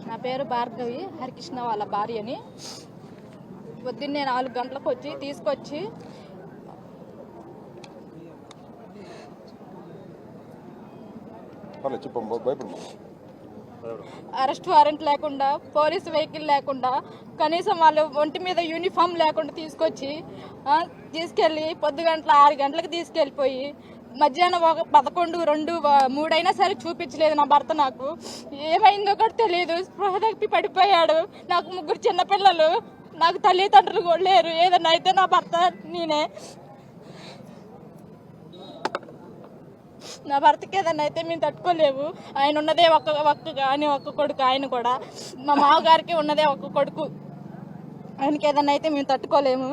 నా పేరు భార్గవి, హరికృష్ణ వాళ్ళ భార్యని. పొద్దున్నే 4 గంటలకు వచ్చి తీసుకొచ్చి అరెస్ట్ వారెంట్ లేకుండా, పోలీసు వెహికల్ లేకుండా, కనీసం వాళ్ళు ఒంటి మీద యూనిఫామ్ లేకుండా తీసుకెళ్ళి పొద్దుగంటల 6 గంటలకు తీసుకెళ్ళిపోయి మధ్యాహ్నం 11, 2, 3 అయినా సరే చూపించలేదు నా భర్త. నాకు ఏమైందో కూడా తెలియదు. స్పృహ తప్పి పడిపోయాడు. నాకు 3 చిన్నపిల్లలు, నాకు తల్లిదండ్రులు కూడా లేరు. ఏదన్నా అయితే నా భర్త నేనే. నా భర్తకి ఏదన్నా అయితే మేము తట్టుకోలేవు. ఆయన ఉన్నదే ఒక్క కొడుకు. ఆయన కూడా మా మామగారికి ఉన్నదే ఒక్క కొడుకు. ఆయనకి ఏదన్నా అయితే మేము తట్టుకోలేము.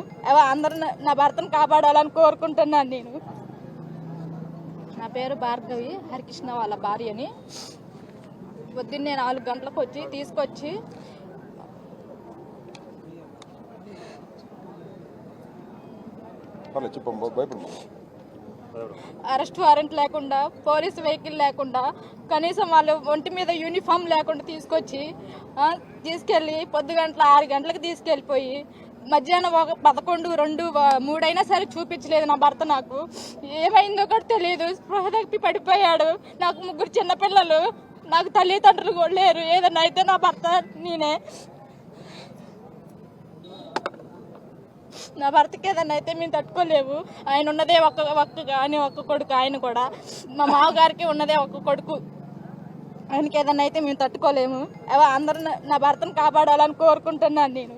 అందరూ నా భర్తను కాపాడాలని కోరుకుంటున్నాను నేను. నా పేరు భార్గవి, హరికృష్ణ వాళ్ళ భార్యని. పొద్దున్నే 4 గంటలకు వచ్చి తీసుకొచ్చి అరెస్ట్ వారెంట్ లేకుండా, పోలీసు వెహికల్ లేకుండా, కనీసం వాళ్ళు ఒంటి మీద యూనిఫామ్ లేకుండా తీసుకెళ్ళి పొద్దుగంటల 6 గంటలకు తీసుకెళ్ళిపోయి మధ్యాహ్నం 11, 2, 3 అయినా సరే చూపించలేదు నా భర్త. నాకు ఏమైందో కూడా తెలియదు. స్పృహ తప్పి పడిపోయాడు. నాకు 3 చిన్నపిల్లలు, నాకు తల్లిదండ్రులు కూడా లేరు. ఏదన్నా అయితే నా భర్త నేనే. నా భర్తకి ఏదన్నా అయితే మేము తట్టుకోలేవు. ఆయన ఉన్నదే ఒక్క కొడుకు. ఆయన కూడా మా మామగారికి ఉన్నదే ఒక్క కొడుకు. ఆయనకి ఏదన్నా అయితే మేము తట్టుకోలేము. అందరూ నా భర్తను కాపాడాలని కోరుకుంటున్నాను నేను.